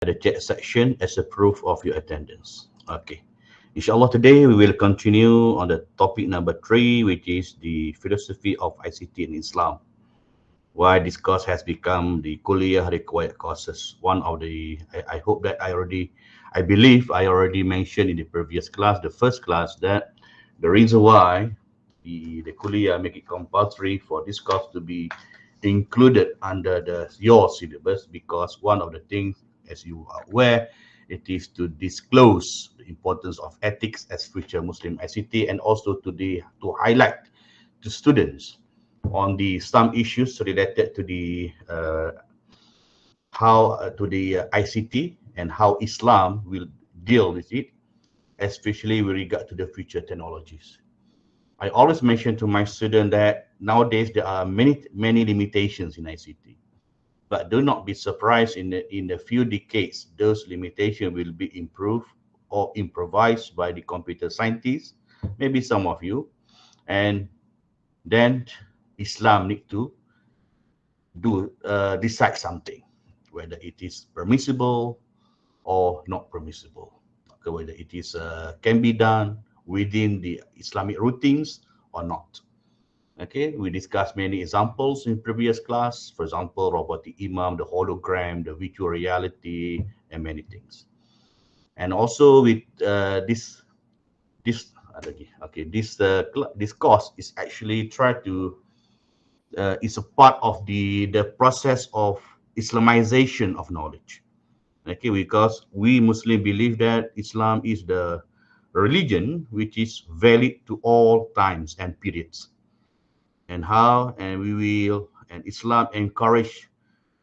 the chat section as a proof of your attendance. Okay. Inshallah, today we will continue on the topic number 3, which is the philosophy of ICT in Islam. Why this course has become the Kuliah required courses. One of the, I hope that I believe I already mentioned in the previous class, the first class, that the reason why the Kuliah make it compulsory for this course to be included under your syllabus, because one of the things, as you are aware, it is to disclose the importance of ethics as future Muslim ICT, and also to highlight to students on some issues related to the ICT and how Islam will deal with it, especially with regard to the future technologies. I always mention to my students that nowadays there are many limitations in ICT, but do not be surprised in the few decades those limitations will be improved or improvised by the computer scientists, maybe some of you, and then Islam need to decide something, whether it is permissible or not permissible, okay, whether it is can be done within the Islamic routines or not. Okay, we discussed many examples in previous class. For example, robotic imam, the hologram, the virtual reality, and many things. And also with this course is actually is a part of the process of Islamization of knowledge. Okay, because we Muslims believe that Islam is the religion which is valid to all times and periods. And Islam encourage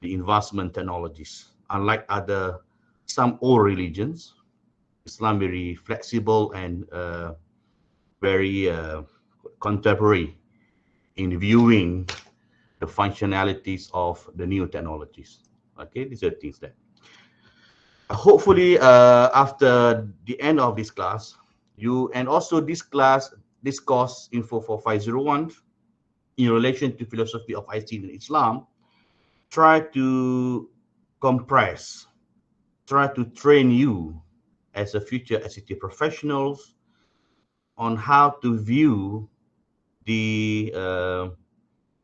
the advancement technologies. Unlike some old religions, Islam very flexible and very contemporary in viewing the functionalities of the new technologies. Okay, these are things that hopefully after the end of this class, this course INFO4501 in relation to philosophy of ICT in Islam, try to train you as a future ICT professionals on how to view the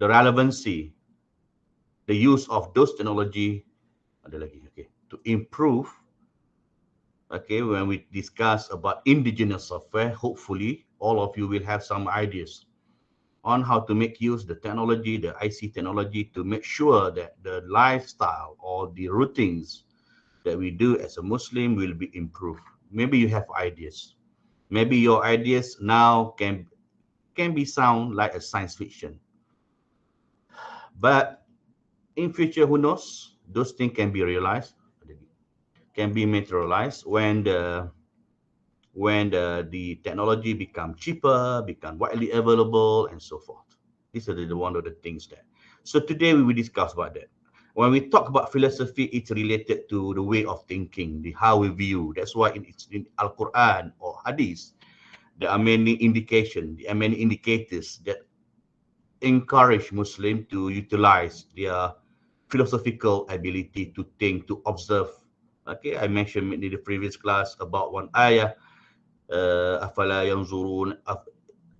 relevancy, the use of those technology, to improve. Okay, when we discuss about indigenous software, hopefully all of you will have some ideas on how to make use the technology, the IC technology, to make sure that the lifestyle or the routines that we do as a Muslim will be improved. Maybe you have ideas. Maybe your ideas now can be sound like a science fiction. But in future, who knows? Those things can be realized, can be materialized when the technology become cheaper, become widely available, and so forth. These are one of the things that. So today we will discuss about that. When we talk about philosophy, it's related to the way of thinking, how we view. That's why it's in Al-Quran or Hadith, there are many indications, there are many indicators that encourage Muslims to utilize their philosophical ability to think, to observe. Okay, I mentioned in the previous class about one ayah.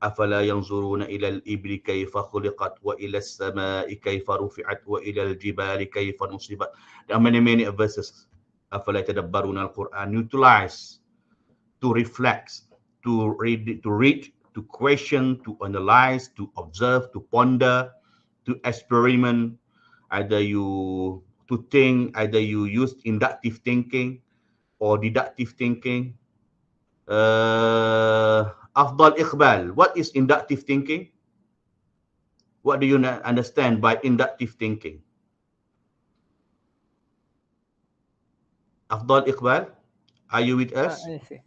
أفلا ينظرون إلى الإبل كيف خلقت وإلى السماء كيف رفعت وإلى الجبال كيف نصبت. There are many verses. أفلا يتدبرون القرآن, utilize to reflect, to read, to question, to analyze, to observe, to ponder, to experiment. Either you use inductive thinking or deductive thinking. Afdal Iqbal, what is inductive thinking? What do you understand by inductive thinking? Afdal Iqbal, are you with us? I see.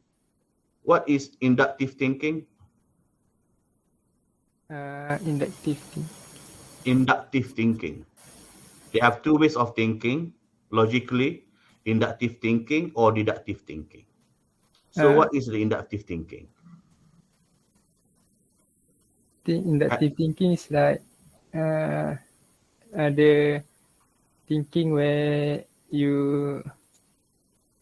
What is inductive thinking? Inductive thinking. Inductive thinking. They have two ways of thinking, logically, inductive thinking or deductive thinking. So what is the inductive thinking? The inductive thinking is like the thinking where you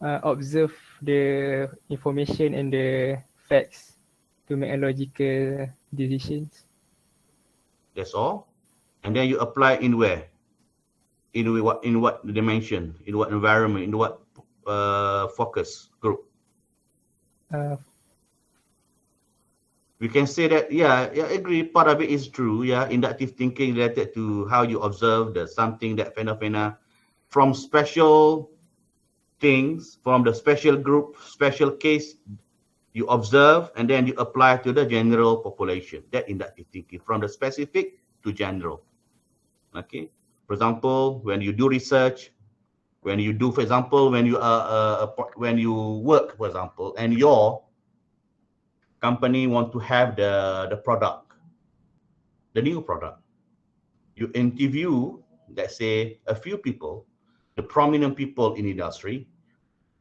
observe the information and the facts to make a logical decisions. That's all. And then you apply in where? In what dimension? In what environment? In what focus group? Uh, We can say that, yeah, I agree. Part of it is true. Yeah, inductive thinking related to how you observe the something, that phenomena from special things, from the special group, special case you observe, and then you apply to the general population. That inductive thinking, from the specific to general. Okay. For example, when you do research, when you do, for example, when you work, for example, and your company want to have the product, the new product, you interview, let's say, a few people, the prominent people in industry,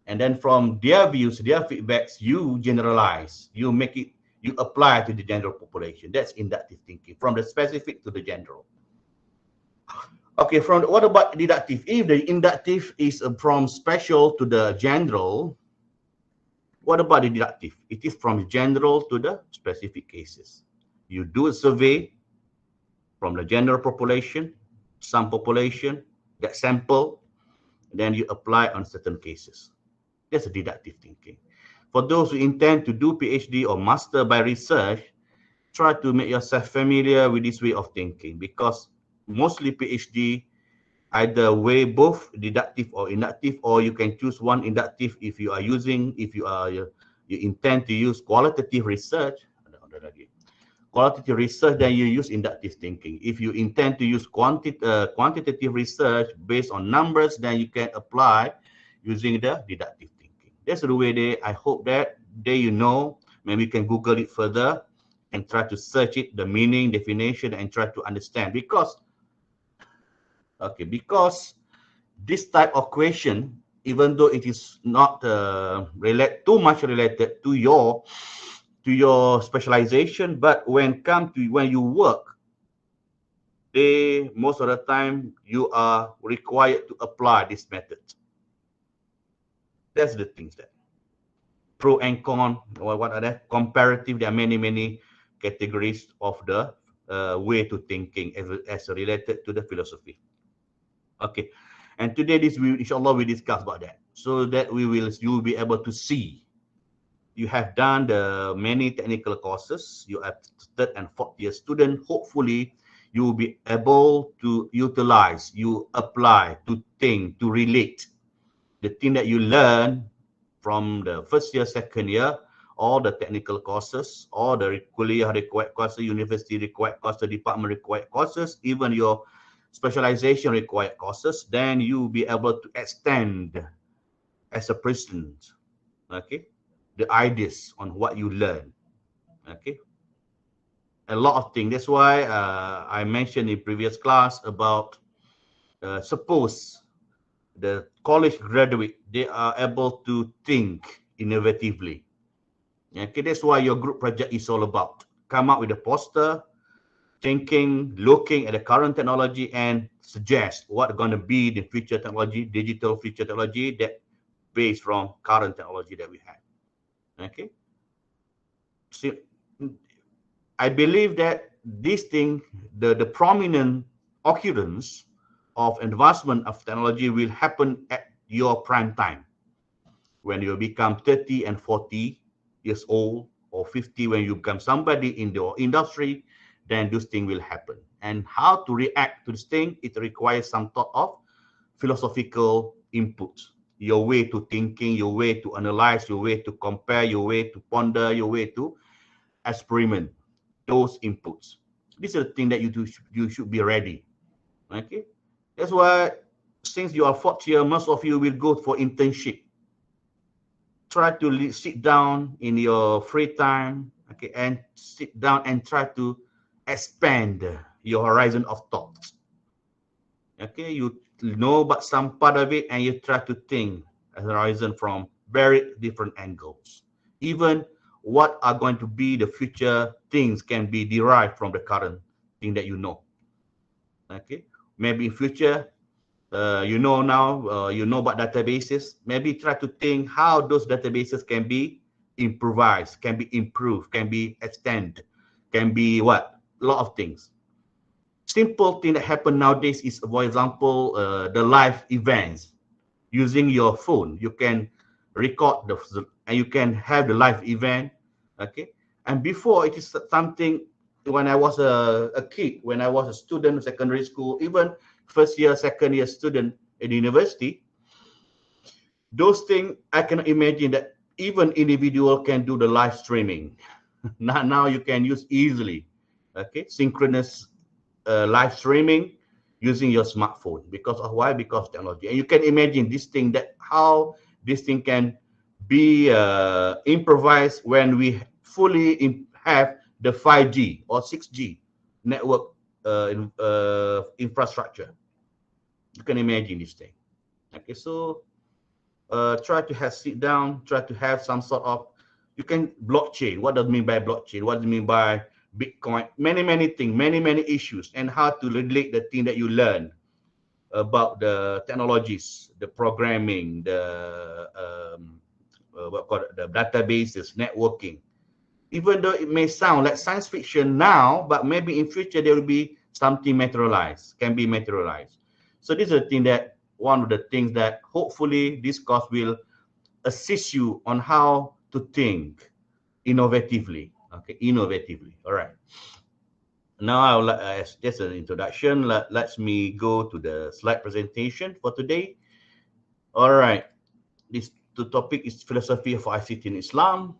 and then from their views, their feedbacks, you generalize, you make it, you apply to the general population. That's inductive thinking, from the specific to the general. Okay, from what about deductive? If the inductive is from special to the general, what about the deductive? It is from general to the specific cases. You do a survey from the general population, some population, that sample, then you apply on certain cases. That's a deductive thinking. For those who intend to do PhD or master by research, try to make yourself familiar with this way of thinking, because mostly PhD either weigh both deductive or inductive, or you can choose one inductive if you are using, if you are you intend to use qualitative research. Qualitative research, then you use inductive thinking. If you intend to use quantitative research based on numbers, then you can apply using the deductive thinking. That's the way I hope that you know. Maybe you can Google it further and try to search it, the meaning, definition, and try to understand. Because this type of question, even though it is not too much related to your specialization, but when you work, most of the time you are required to apply this method. That's the things that pro and con, or what are that? Comparative. There are many categories of the way to thinking as related to the philosophy. Okay, and today inshallah we discuss about that, so that you will be able to see. You have done the many technical courses. You are third and fourth year student. Hopefully, you will be able to utilize, you apply, to think, to relate the thing that you learn from the first year, second year, all the technical courses, all the kuliah required courses, university required courses, department required courses, even your specialization required courses. Then you will be able to extend as a person, okay, the ideas on what you learn. Okay, a lot of things. That's why I mentioned in previous class about suppose the college graduate, they are able to think innovatively. Okay, that's why your group project is all about. Come up with a poster, thinking, looking at the current technology, and suggest what going to be the future technology, digital future technology, that based from current technology that we have. Okay, so I believe that this thing, the prominent occurrence of advancement of technology will happen at your prime time, when you become 30 and 40 years old, or 50, when you become somebody in your industry. Then this thing will happen. And how to react to this thing, it requires some thought of philosophical input, your way to thinking, your way to analyze, your way to compare, your way to ponder, your way to experiment those inputs. This is the thing that you should be ready. Okay, that's why since you are fourth year, most of you will go for internship. Try to sit down in your free time, okay, and sit down and try to expand your horizon of thoughts. Okay, you know about some part of it, and you try to think a horizon from very different angles. Even what are going to be the future things can be derived from the current thing that you know. Okay, maybe in future you know now, you know about databases. Maybe try to think how those databases can be improvised, can be improved, can be extended, can be what? A lot of things. Simple thing that happen nowadays is, for example, the live events. Using your phone, you can record and you can have the live event. Okay, and before it is something when I was a kid, when I was a student in secondary school, even first year, second year student in university, those things I cannot imagine that even individual can do the live streaming. Now you can use easily, okay, synchronous live streaming using your smartphone. Because of why? Because technology. And you can imagine this thing, that how this thing can be improvised when we fully have the 5G or 6G network infrastructure. You can imagine this thing. Okay, so try to have sit down, try to have some sort of, you can blockchain. What does it mean by blockchain? What does it mean by Bitcoin? Many things, many issues, and how to relate the thing that you learn about the technologies, the programming, the what called it, the databases, networking. Even though it may sound like science fiction now, but maybe in future there will be something materialized, can be materialized. So this is the thing that one of the things that hopefully this course will assist you on how to think innovatively. Okay, innovatively. All right. Now I will, as just an introduction, let me go to the slide presentation for today. All right. The topic is philosophy of ICT in Islam.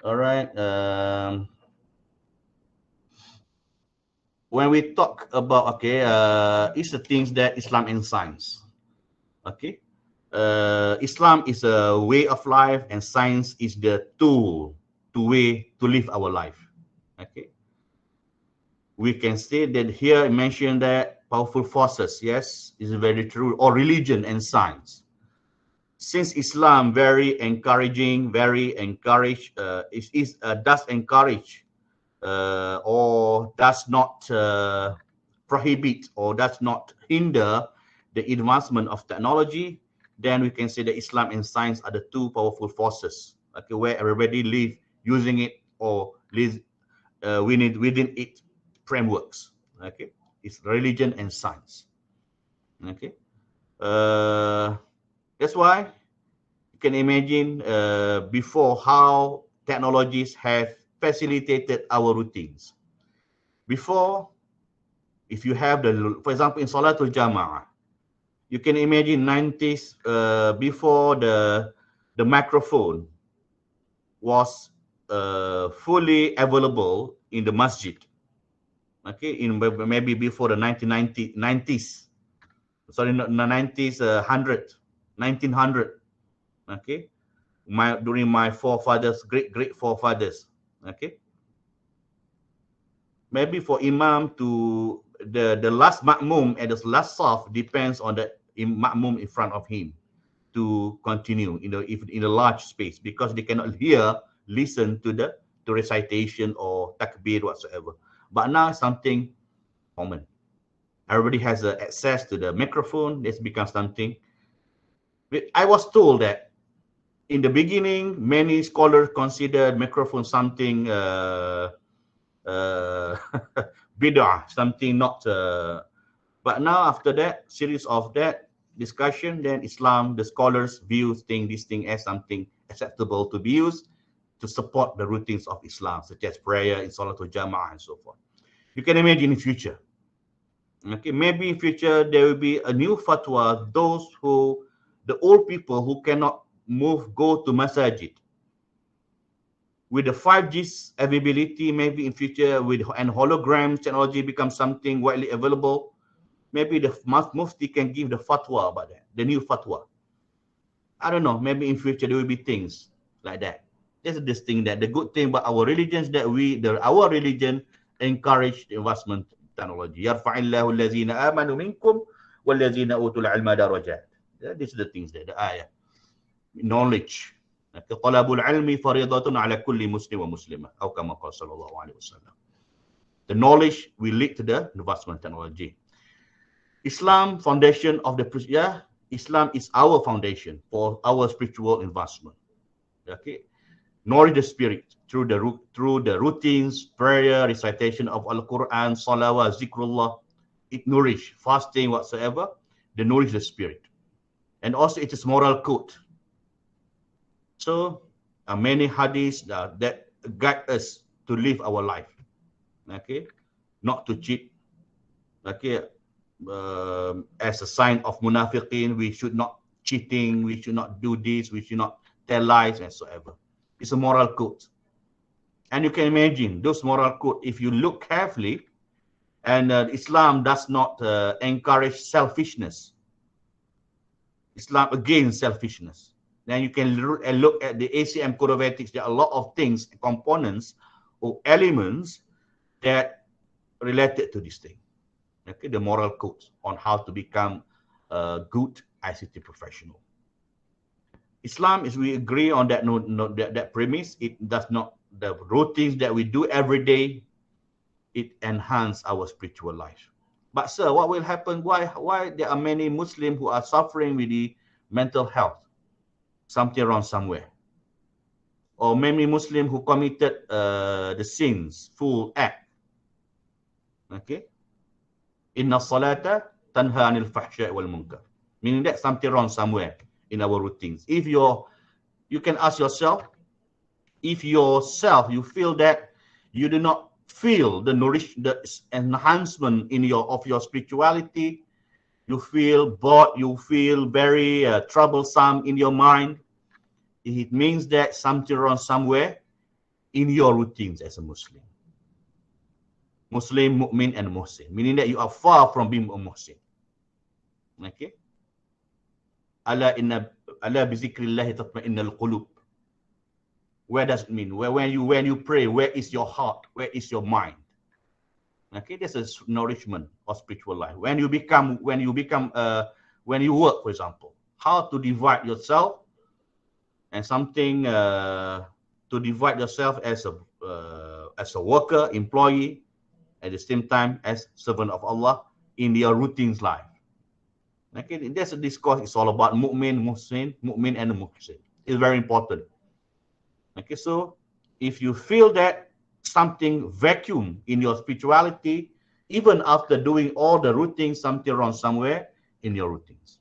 All right. When we talk about, okay, it's the things that Islam and science. Okay. Islam is a way of life, and science is the tool to live our life. Okay. We can say that here I mentioned that powerful forces, yes, is very true, or religion and science. Since Islam very encouraging, very encourage, does encourage or does not prohibit or does not hinder the advancement of technology, then we can say that Islam and science are the two powerful forces. Okay, where everybody live using it or live within it frameworks. Okay, it's religion and science. Okay, that's why you can imagine before how technologies have facilitated our routines. Before, if you have for example, in Salatul Jama'ah, you can imagine 90s before the microphone was fully available in the masjid. Okay, in maybe before the 1990s, sorry, not 90s, 1900. Okay, during my forefathers, great forefathers. Okay, maybe for imam to the last makmum and the last saf depends on the makmum in front of him to continue in the large space, because they cannot listen to the recitation or takbir whatsoever. But now something common. Everybody has access to the microphone. This becomes something. I was told that in the beginning, many scholars considered microphone something bid'ah, something not. But now after that series of that discussion, then Islam, the scholars view this thing as something acceptable to be used to support the routines of Islam, such as prayer in Salatul Jama'ah and so forth. You can imagine in future. Okay, maybe in future there will be a new fatwa. The old people who cannot go to masajid. With the 5G's availability, maybe in future and hologram technology becomes something widely available, maybe the mufti can give the fatwa about that, the new fatwa. I don't know, maybe in future there will be things like that. This is this thing that the good thing about our religions that our religion encourage the investment technology. Yarfa'illahu allazina amanu minkum wallazina utul ilma darajat. This is the things that the ayah. Knowledge. طلب العلم فريضة على كل مسلم ومسلمة أو كما قال صلى الله عليه وسلم. The knowledge will lead to the advancement technology. Islam foundation of the Islam is our foundation for our spiritual advancement. Okay, nourish the spirit through the routines, prayer, recitation of Al Quran, salawat, zikrullah. It nourish fasting whatsoever. They nourish the spirit, and also it is moral code. So many hadiths that guide us to live our life. Okay, not to cheat. Okay, as a sign of munafiqin, we should not cheating, we should not do this, we should not tell lies and so ever. It's a moral code. And you can imagine those moral code, if you look carefully, and Islam does not encourage selfishness. Islam against selfishness. Then you can look at the ACM code of ethics. There are a lot of things, components, or elements that related to this thing. Okay, the moral code on how to become a good ICT professional. Islam is, we agree on that that premise. It does not, the routines that we do every day, it enhance our spiritual life. But sir, what will happen? Why there are many Muslims who are suffering with the mental health? Something wrong somewhere. Or many Muslims who committed the sins, full act. Okay. Inna salata tanha anil fahsya wal munkar. Meaning that something wrong somewhere in our routines. If you can ask yourself, if yourself you feel that you do not feel the enhancement in your spirituality, you feel bored, you feel very troublesome in your mind, it means that something wrong somewhere in your routines as a Muslim. Muslim, mu'min, and muhsin, meaning that you are far from being a muhsin. Okay? Ala bizikrillahi tatma'innal qulub. Where does it mean? When you pray, where is your heart? Where is your mind? Okay, there's a nourishment of spiritual life. When you work, for example, how to divide yourself and something to divide yourself as a worker, employee, at the same time as servant of Allah in your routines life. Okay, that's a discourse. It's all about mu'min, muhsin, mu'min, and muhsin. It's very important. Okay, so if you feel that something vacuum in your spirituality, even after doing all the routines, something wrong somewhere in your routines.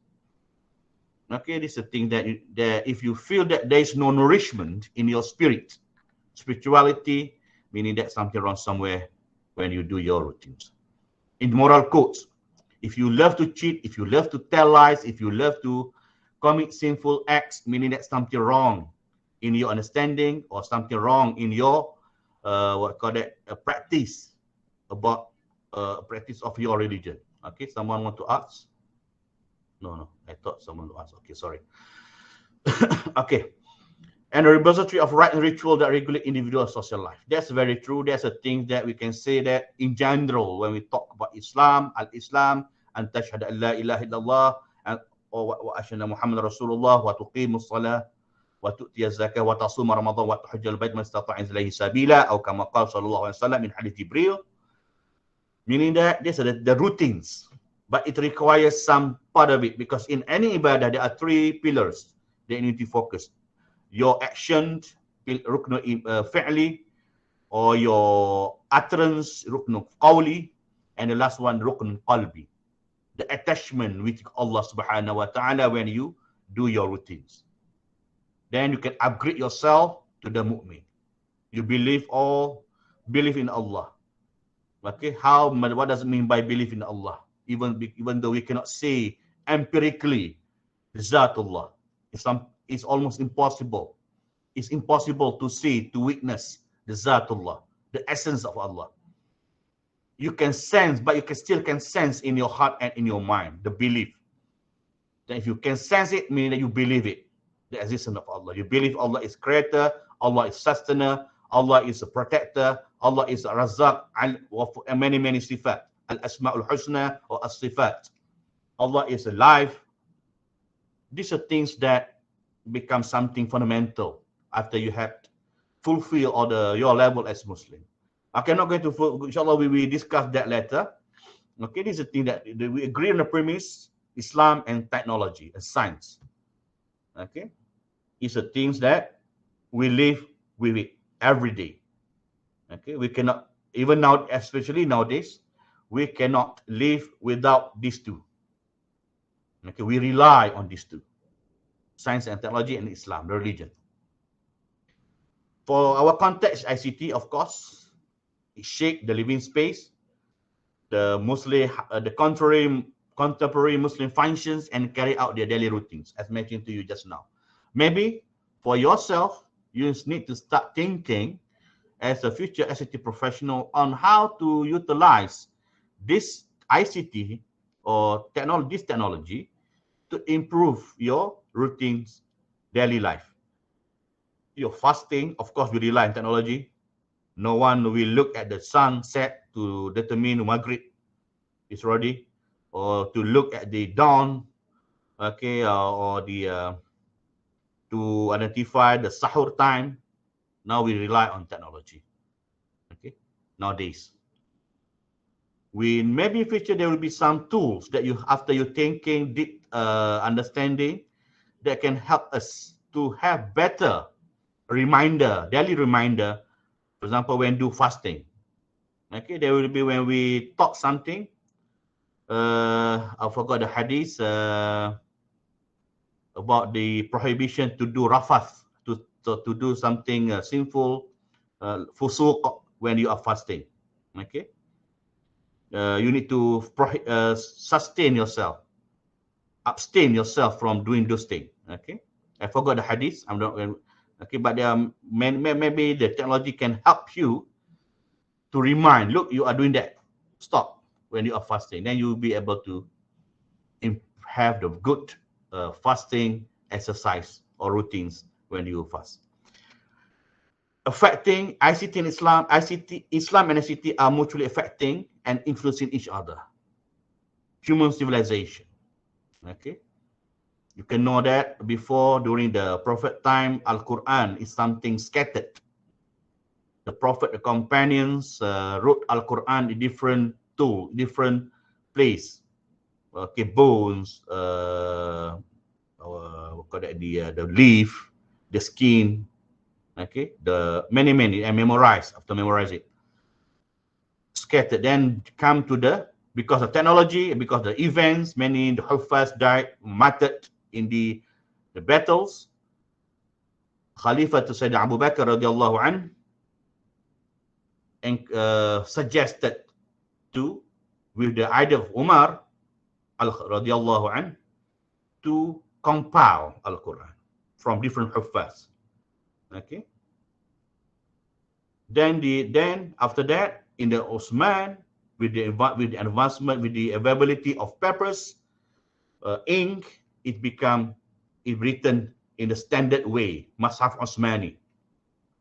Okay, this is a thing that if you feel that there is no nourishment in your spirit, spirituality, meaning that something wrong somewhere when you do your routines. In moral codes, if you love to cheat, if you love to tell lies, if you love to commit sinful acts, meaning that something wrong in your understanding or something wrong in your practice about practice of your religion. Okay, someone want to ask? No, I thought someone would ask. Okay, sorry. Okay. And a repository of right and ritual that regulate individual social life. That's very true. That's a thing that we can say that in general when we talk about Islam, al-Islam, and tashhadu an la ilaha illallah, and wa ashhadu Muhammad Rasulullah, wa tuqimu salah, wa tu'ti zakah, wa tasuma Ramadan, wa tuhajjal bait man istata'a ilayhi sabila, atau kama qala sallallahu alaihi wasallam in hadith Jibril. Meaning that these are the routines, but it requires some part of it, because in any ibadah there are three pillars that you need to focus. Your action, ruknu fi'li, or your utterance, ruknu qawli, and the last one, ruknu qalbi. The attachment with Allah subhanahu wa ta'ala when you do your routines. Then you can upgrade yourself to the mu'min. You believe in Allah. Okay, what does it mean by belief in Allah? Even though we cannot say empirically, Zatullah. It's almost impossible. It's impossible to see, to witness the Zatullah, the essence of Allah. You can sense, but you still can sense in your heart and in your mind the belief. Then if you can sense it, meaning that you believe it, the existence of Allah. You believe Allah is creator, Allah is sustainer, Allah is a protector, Allah is a razak, and many sifat. Al-asma'ul husna or as-sifat. Allah is alive. These are things that become something fundamental after you have fulfilled all your level as Muslim. Okay, I'm not going to, inshallah, we will discuss that later. Okay, this is the thing that we agree on the premise: Islam and technology and science. Okay, it's the things that we live with it every day. Okay, we cannot, even now, especially nowadays, we cannot live without these two. Okay, we rely on these two: science and technology and Islam, the religion. For our context, ICT, of course, it shaped the living space, the Muslim, the contemporary Muslim functions and carry out their daily routines, as mentioned to you just now. Maybe for yourself, you need to start thinking as a future ICT professional on how to utilize this ICT or technology to improve your routines, daily life. Your fasting, of course, we rely on technology. No one will look at the sunset to determine Maghrib is ready, or to look at the dawn, okay, or the to identify the sahur time. Now we rely on technology. Okay, nowadays. We maybe in future there will be some tools that you, after you thinking deep understanding, that can help us to have better reminder, daily reminder. For example, when do fasting. Okay, there will be when we talk something. I forgot the hadith about the prohibition to do rafath, to do something sinful, fusuq when you are fasting. Okay, you need to sustain yourself, abstain yourself from doing those things. Okay, I forgot the hadith. I'm not. Okay, but maybe the technology can help you to remind. Look, you are doing that. Stop when you are fasting. Then you will be able to have the good fasting exercise or routines when you fast. Affecting ICT and Islam, Islam and ICT are mutually affecting and influencing each other. Human civilization. Okay, you can know that before, during the Prophet time, Al Quran is something scattered. The Prophet, the companions wrote Al Quran in different different place. Okay, bones, what call that, the leaf, the skin. Okay, the many and memorize. After memorize it, scattered. Then come to the, because of technology, because of the events, many the Hufaz died, martyred in the battles. Khalifah to Sayyidina Abu Bakr radiallahu an, and suggested to, with the idea of Umar radiallahu an, to compile Al Quran from different Hufaz. Okay. Then after that, in the Osman, with the advancement, with the availability of papers, ink, it written in the standard way, Mashaf Osmani.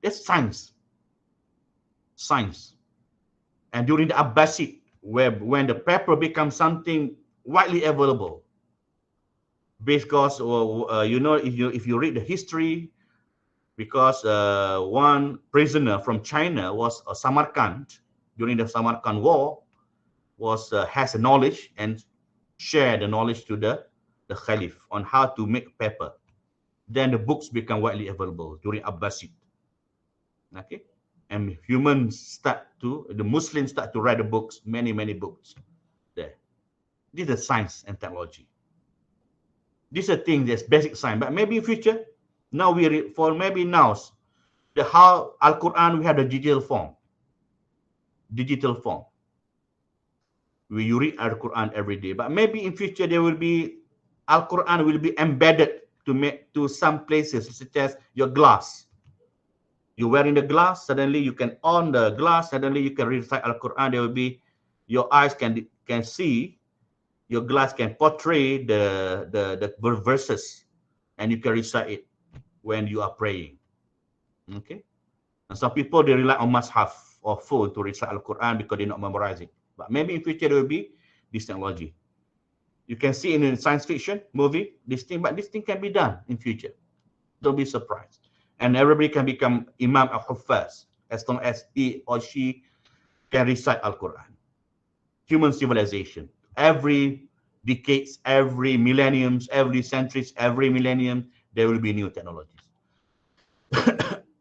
That's science. And during the Abbasid, when the paper becomes something widely available, because if you read the history, because one prisoner from China was Samarkand during the Samarkand War, has a knowledge and share the knowledge to the Caliph on how to make paper. Then the books become widely available during Abbasid. Okay, and the Muslims start to write the books, many books there. This is science and technology. This is a thing that's basic science, but maybe in future, now maybe now, the how Al Quran we have the digital form. You read Al Quran every day, but maybe in future there will be Al Quran will be embedded to some places, such as your glass. You're wearing the glass, suddenly you can on the glass, suddenly you can recite Al Quran. There will be, your eyes can see, your glass can portray the verses, and you can recite it when you are praying. Okay, and some people, they rely on mushaf or phone to recite Al Quran because they're not memorizing. But maybe in future there will be this technology. You can see in a science fiction movie this thing, but this thing can be done in future. Don't be surprised. And everybody can become Imam al-Huffaz as long as he or she can recite Al-Quran. human civilization. Every decades, every millenniums, every centuries, every millennium, there will be new technologies.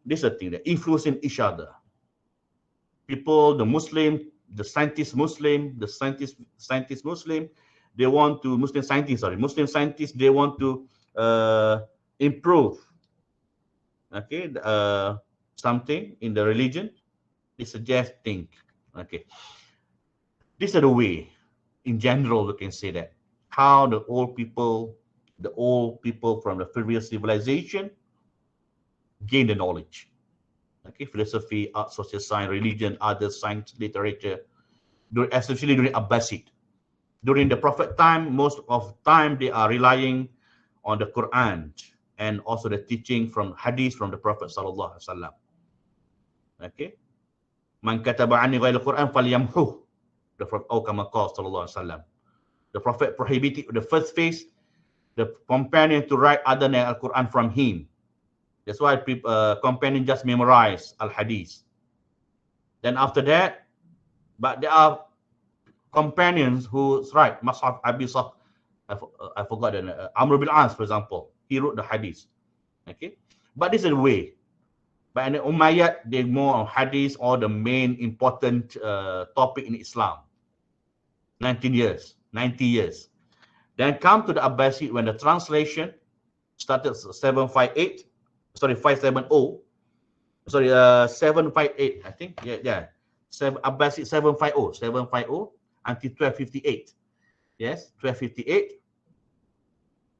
This is a thing that influencing each other. People, the Muslim, the scientist Muslim, the scientist Muslim, they want to Muslim scientists, they want to improve, okay, something in the religion. They suggest things. Okay, this is the way, in general, we can say that how the old people from the previous civilization gain the knowledge. Okay, philosophy, art, social science, religion, other science, literature, especially during Abbasid. During the Prophet time, most of time they are relying on the Quran and also the teaching from hadith from the Prophet sallallahu alaihi wasallam. Okay, man kataba anni ghayra al-Quran falyamhu. The Prophet sallallahu alaihi wasallam. The Prophet prohibited the first phase the companion to write other than Al-Quran from him. That's why companion just memorize al-hadith. Then after that, but there are companions who write Mus'haf Abi Saf, I forgot the Amr bin As, for example. He wrote the hadith. Okay, but this is the way. But in the Umayyad, they more on hadith or the main important topic in Islam. 90 years. Then come to the Abbasid when the translation started 570. 758, I think. Yeah. Abbasid 750 until 1258. Yes, 1258.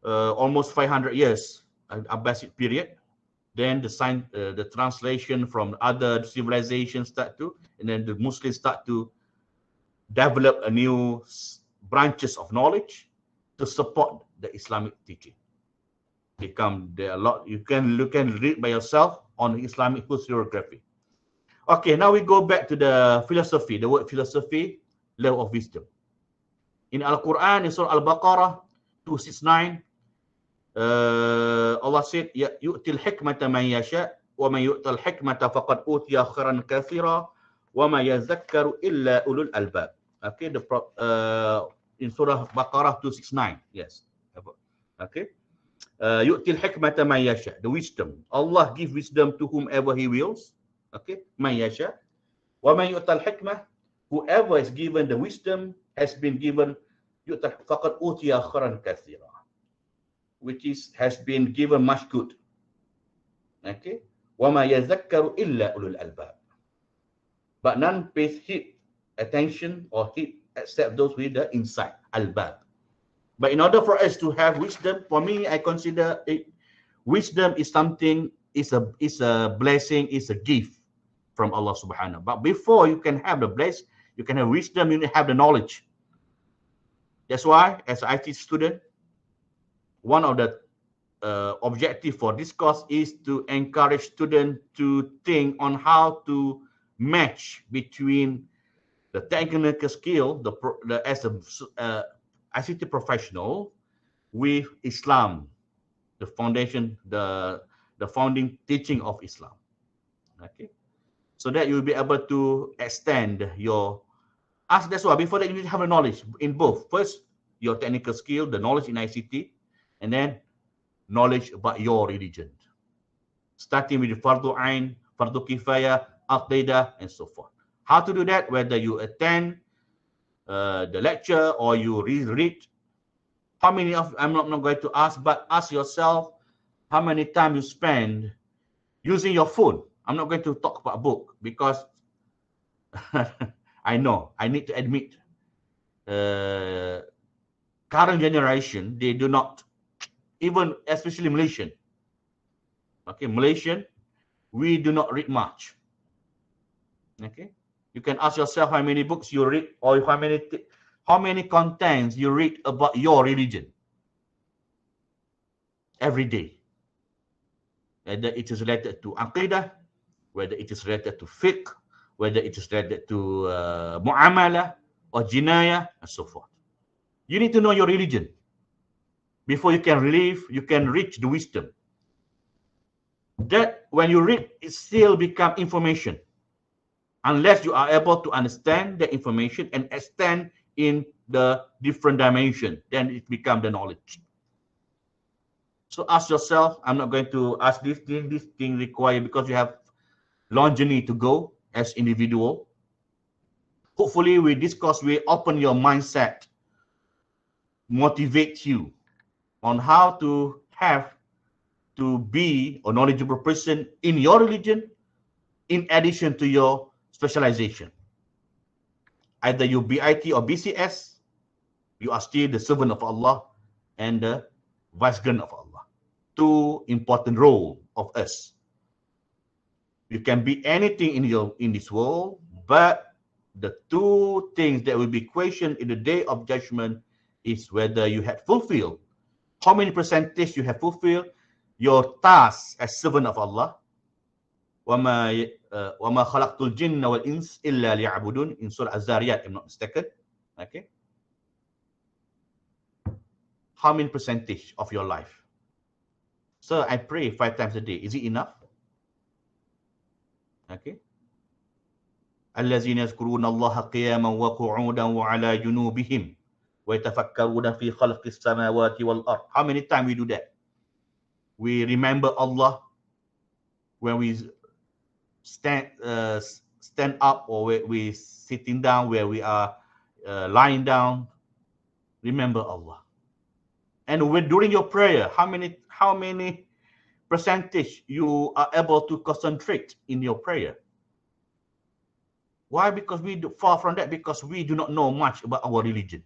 Almost 500 years Abbasid period. Then the translation from other civilizations start to, and then the Muslims start to develop a new branches of knowledge to support the Islamic teaching. There a lot you can read by yourself on Islamic historiography. Okay, now we go back to the philosophy. The word philosophy, level of wisdom. In Al-Quran, in Surah Al-Baqarah 269, Allah said, "Yu'til hikmata man yasha, wa man yu'tal hikmata faqad utiya khairan katsira, wa ma yazakkaru illa ulul albab." Okay, in Surah Baqarah 269. Yes. Okay. Yu'til hikmata man yasha, the wisdom. Allah gives wisdom to whomever He wills. Okay, man yasha. Wa man yu'tal hikmah, whoever is given the wisdom has been given faqad utiya khairan katsira, which has been given much good. Okay, wa ma yazakkaru illa ulul albab, but none pays attention or heed except those with the insight, albab. But in order for us to have wisdom, for me, I consider wisdom is something, is a blessing, is a gift from Allah subhanahu. But before you can have the bless, you can have wisdom, you need to have the knowledge. That's why, as an IT student, one of the objective for this course is to encourage students to think on how to match between the technical skill, as a ICT professional, with Islam, the foundation, the founding teaching of Islam. Okay, so that you will be able to extend your. That's why before that you need to have a knowledge in both. First, your technical skill, the knowledge in ICT, and then knowledge about your religion. Starting with the Fardu Ain, Fardu Kifaya, Aqidah, and so forth. How to do that? Whether you attend the lecture or you read. How many of, I'm not going to ask, but ask yourself how many time you spend using your phone. I'm not going to talk about a book because I know, I need to admit, current generation, they do not, even especially Malaysian. Okay, Malaysian, we do not read much. Okay, you can ask yourself how many books you read or how many contents you read about your religion every day. Whether it is related to Aqidah, whether it is related to fiqh, whether it is related to mu'amalah or jinayah, and so forth. You need to know your religion before you can reach the wisdom. That when you read, it still become information. unless you are able to understand the information and extend in the different dimension, then it becomes the knowledge. So ask yourself, I'm not going to ask this thing required because you have long journey to go as individual. Hopefully we discuss, we open your mindset, motivate you on how to have to be a knowledgeable person in your religion in addition to your specialization. Either you BIT or BCS, you are still the servant of Allah and the vicegerent of Allah. Two important role of us. You can be anything in this world, but the two things that will be questioned in the day of judgment is whether you had fulfilled, how many percentage you have fulfilled your task as servant of Allah. وَمَا خَلَقْتُ الْجِنَّ وَالْإِنسِ إِلَّا لِيَعْبُدُونَ in Surah Az-Zariyat, if I'm not mistaken. Okay. How many percentage of your life? So I pray 5 times a day. Is it enough? Okay. الذين يذكرون الله قياما وقعودا وعلى جنوبهم ويتفكرون في خلق السماوات والأرض. How many times we do that? We remember Allah when we stand up, or we sitting down, where we are lying down. Remember Allah. And when during your prayer, how many percentage you are able to concentrate in your prayer? Why? Because we do far from that, because we do not know much about our religion.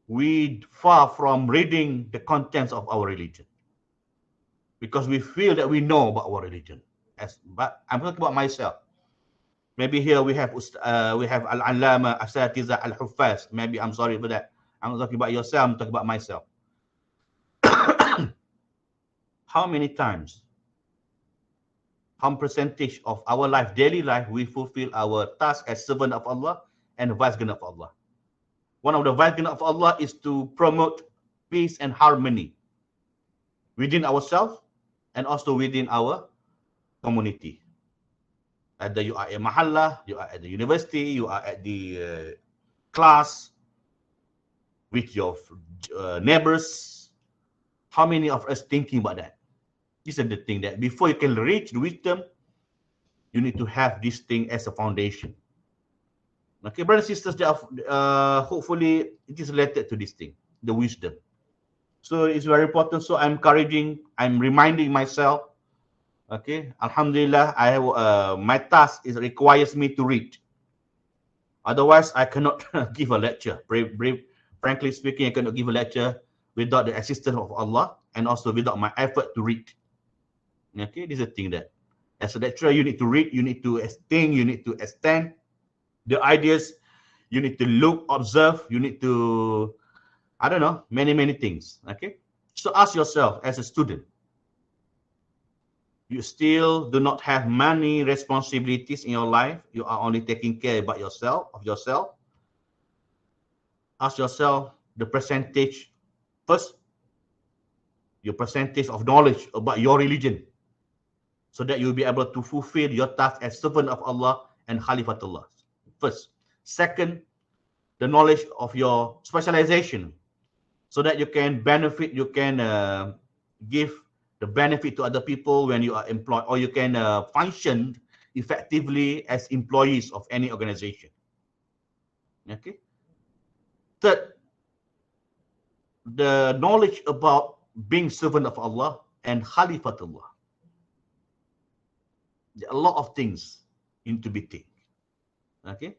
We far from reading the contents of our religion, because we feel that we know about our religion. But I'm talking about myself. Maybe here we have Al-Allama, Asatiza, Al-Huffaz. Maybe I'm sorry for that. I'm not talking about yourself, I'm talking about myself. How many times, how percentage of our life, daily life, we fulfill our task as servant of Allah and vicegerent of Allah? One of the vicegerent of Allah is to promote peace and harmony within ourselves and also within our community. Either you are a mahalla, you are at the university, you are at the class with your neighbors. How many of us thinking about that? This is the thing, that before you can reach the wisdom, you need to have this thing as a foundation. Okay, brothers and sisters, hopefully it is related to this thing, the wisdom. So it's very important. So I'm reminding myself, okay, Alhamdulillah, I have my task requires me to read. Otherwise, I cannot give a lecture. Frankly speaking, I cannot give a lecture without the assistance of Allah and also without my effort to read. Okay, this is the thing, that as a lecturer, you need to read, you need to think, you need to extend the ideas, you need to look, observe, you need to, I don't know, many things. Okay, so ask yourself, as a student, you still do not have many responsibilities in your life, you are only taking care about yourself. Ask yourself the percentage first, your percentage of knowledge about your religion, so that you'll be able to fulfill your task as servant of Allah and Khalifatullah. First. Second, the knowledge of your specialization, so that you can benefit, you can give the benefit to other people when you are employed, or you can function effectively as employees of any organization. Okay. Third, the knowledge about being servant of Allah and Khalifatullah. There are a lot of things need to be taken. Okay.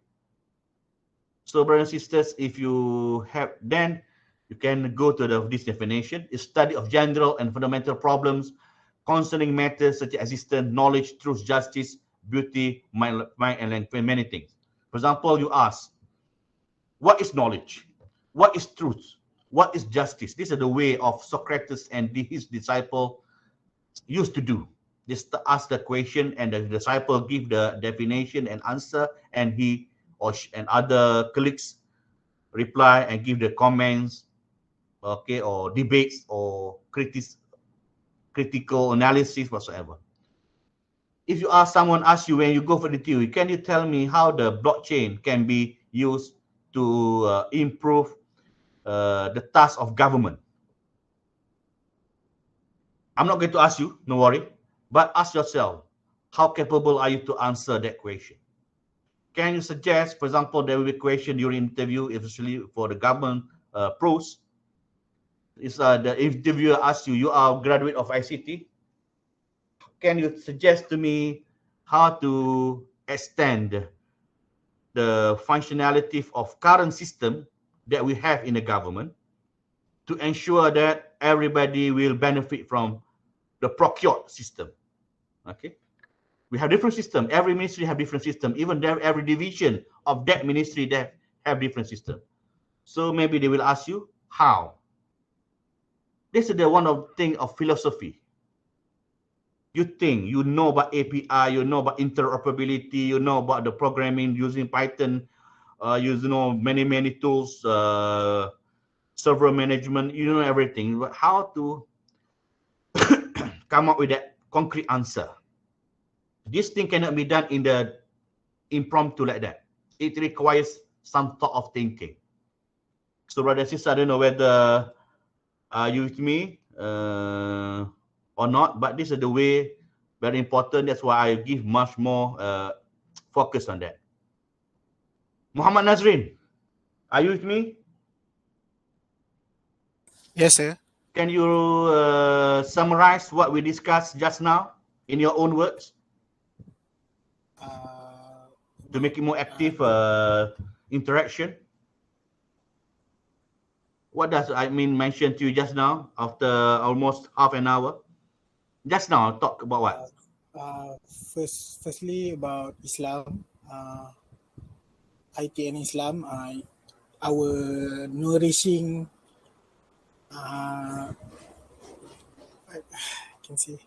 So, brothers and sisters, if you have, then you can go to this definition: is study of general and fundamental problems concerning matters such as existence, knowledge, truth, justice, beauty, mind and many things. For example, you ask, what is knowledge? What is truth? What is justice? This is the way of Socrates and his disciple used to do. Just ask the question, and the disciple give the definition and answer, and he and other colleagues reply and give the comments, okay, or debates or critical analysis whatsoever. if you ask someone, ask you when you go for the interview, can you tell me how the blockchain can be used to improve the task of government? I'm not going to ask you, no worry, but ask yourself, how capable are you to answer that question? Can you suggest, for example, there will be a question during interview, especially for the government pros. Is the interviewer asks you, you are a graduate of ICT. Can you suggest to me how to extend the functionality of current system that we have in the government to ensure that everybody will benefit from the procured system? Okay. We have different system. Every ministry have different system. Even every division of that ministry that have different system. So maybe they will ask you how. This is the one of thing of philosophy. You think you know about API, you know about interoperability, you know about the programming using Python, you know many tools, server management, you know everything. But how to come up with that concrete answer? This thing cannot be done in the impromptu like that. It requires some thought of thinking. So, brother and sister, I don't know whether you with me or not, but this is the way, very important. That's why I give much more focus on that. Muhammad Nazrin, are you with me? Yes, sir. Can you summarize what we discussed just now in your own words to make it more active interaction? What does I mean mention to you just now after almost half an hour? Just now, talk about what? Firstly about Islam, IT and Islam, our nourishing, I can say.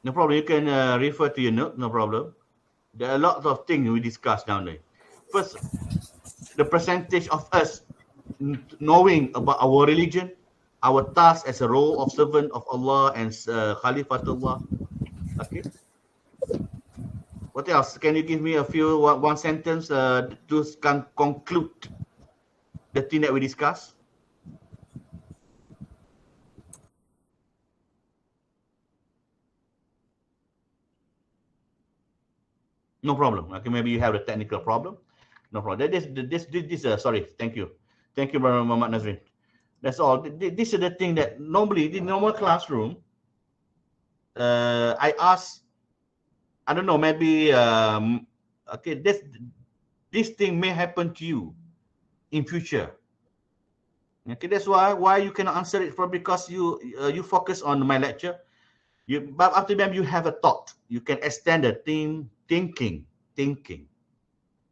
No problem. You can refer to your note. No problem. There are lots of things we discussed down there. First, the percentage of us knowing about our religion, our task as a role of servant of Allah and Khalifatullah. Okay. What else? Can you give me a few one sentence to conclude the thing that we discussed? No problem. Okay, maybe you have a technical problem. No problem. This sorry. Thank you, Brother Muhammad Nazrin. That's all. This is the thing that normally in the normal classroom, I ask. I don't know. Maybe okay. This thing may happen to you in future. Okay, that's why you cannot answer it for, because you focus on my lecture. But after that you have a thought. You can extend the thinking.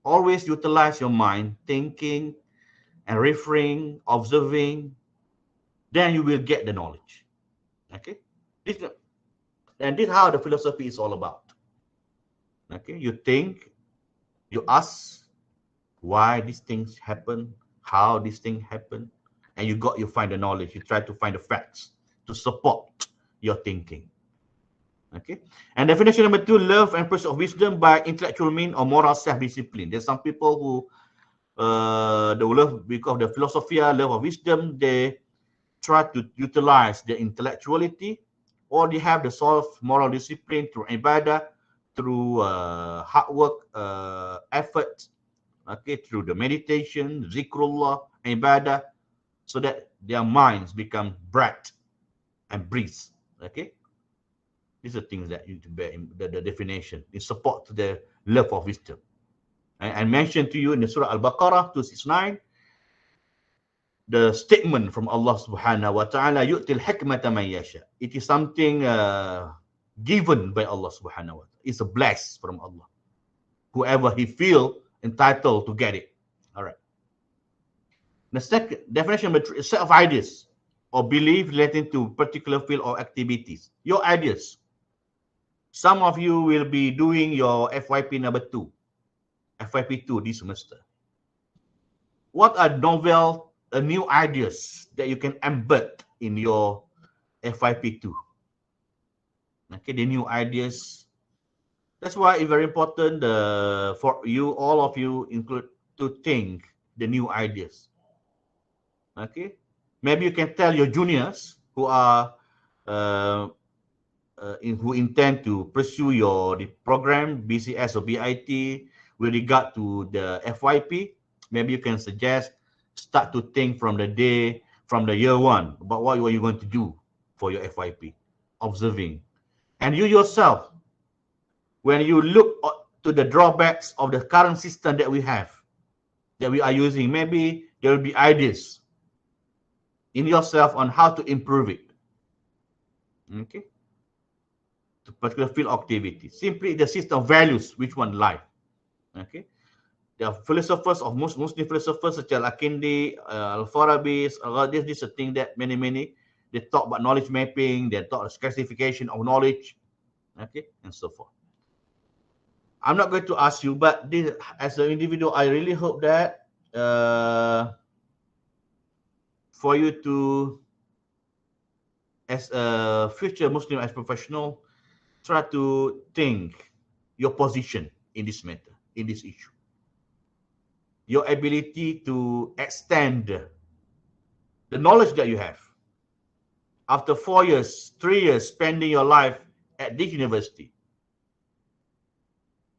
Always utilize your mind, thinking and referring, observing. Then you will get the knowledge. Okay, this is how the philosophy is all about. Okay, you think, you ask why these things happen, how these things happen, and you find the knowledge. You try to find the facts to support your thinking. Okay, and definition number 2: love and pursuit of wisdom by intellectual means or moral self-discipline. There's some people who they love because of the philosophy, love of wisdom. They try to utilize their intellectuality, or they have the soft moral discipline through ibadah, through hard work, effort, okay, through the meditation, zikrullah, ibadah, so that their minds become bright and breeze. Okay, these are things that you need to bear in the definition in support to the love of wisdom. I mentioned to you in the Surah Al-Baqarah 269, the statement from Allah Subhanahu wa Taala, "Yu'til hikmata man yasha." It is something given by Allah Subhanahu wa Taala. It's a bless from Allah. Whoever he feel entitled to get it. All right. The second definition is a set of ideas or belief relating to particular field or activities. Your ideas. Some of you will be doing your FYP number 2, FYP 2 this semester. What are novel, new ideas that you can embed in your FYP 2? Okay, the new ideas. That's why it's very important for you, all of you, include to think the new ideas. Okay, maybe you can tell your juniors who are uh, who intend to pursue the program BCS or BIT with regard to the FYP. Maybe you can suggest start to think from the year one about what you're going to do for your FYP, observing, and you yourself, when you look to the drawbacks of the current system that we have, that we are using, maybe there will be ideas in yourself on how to improve it. Okay, to particular field activity. Simply the system values which one life. Okay, there are philosophers of Muslim philosophers such as Al-Kindi, Al-Farabi. This is a thing that many they talk about knowledge mapping. They talk about classification of knowledge. Okay, and so forth. I'm not going to ask you, but this, as an individual, I really hope that for you to, as a future Muslim, as professional, try to think your position in this matter, in this issue. Your ability to extend the knowledge that you have. After 4 years, 3 years spending your life at this university,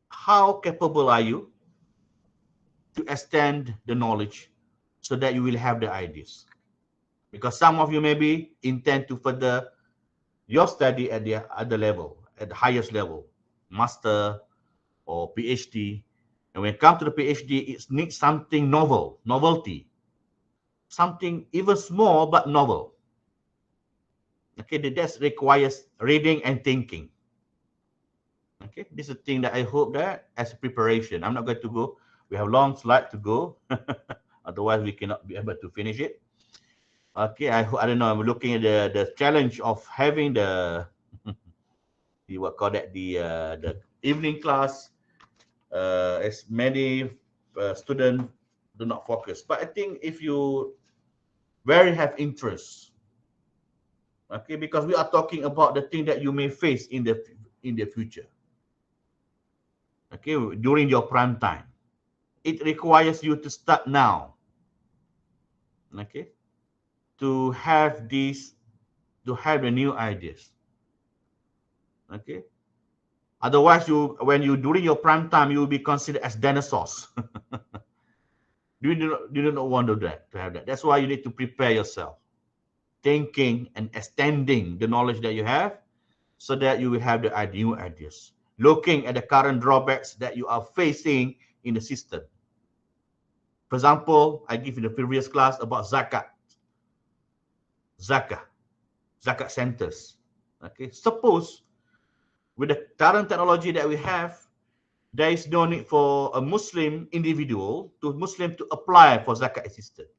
how capable are you to extend the knowledge so that you will have the ideas? Because some of you maybe intend to further your study at the other level, at the highest level, master or PhD. And when it comes to the PhD, it needs something novelty, something even small but novel. Okay, that requires reading and thinking. Okay, this is a thing that I hope that as a preparation, I'm not going to go. We have long slide to go. Otherwise, we cannot be able to finish it. Okay, I don't know. I'm looking at the challenge of having the what call that the evening class. As many students do not focus, but I think if you very have interest, okay, because we are talking about the thing that you may face in the future. Okay, during your prime time, it requires you to start now. Okay, to have the new ideas. Okay, otherwise when you during your prime time, you will be considered as dinosaurs. You do not want to have that. That's why you need to prepare yourself, thinking and extending the knowledge that you have, so that you will have the new ideas. Looking at the current drawbacks that you are facing in the system. For example, I give in the previous class about zakat centers. Okay, suppose with the current technology that we have, there is no need for a Muslim individual to apply for zakat assistance,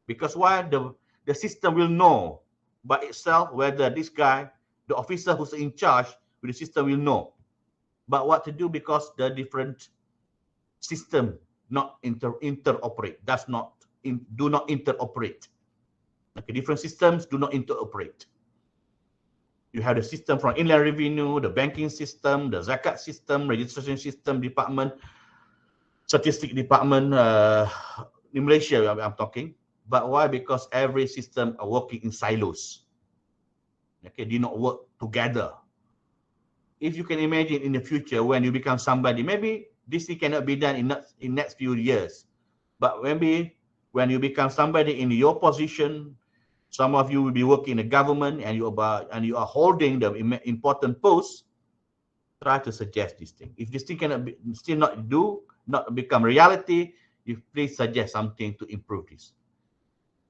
because why? The system will know by itself whether this guy, the officer who's in charge with the system, will know. But what to do, because the different system not interoperate, do not interoperate. Okay, different systems do not interoperate. You have the system from Inland Revenue, the banking system, the zakat system, registration system department, statistic department in Malaysia, I'm talking. But why? Because every system are working in silos. Okay, do not work together. If you can imagine in the future when you become somebody, maybe this thing cannot be done in next few years. But maybe when you become somebody in your position, some of you will be working in the government and you are holding the important posts. Try to suggest this thing. If this thing cannot still not become reality, you please suggest something to improve this.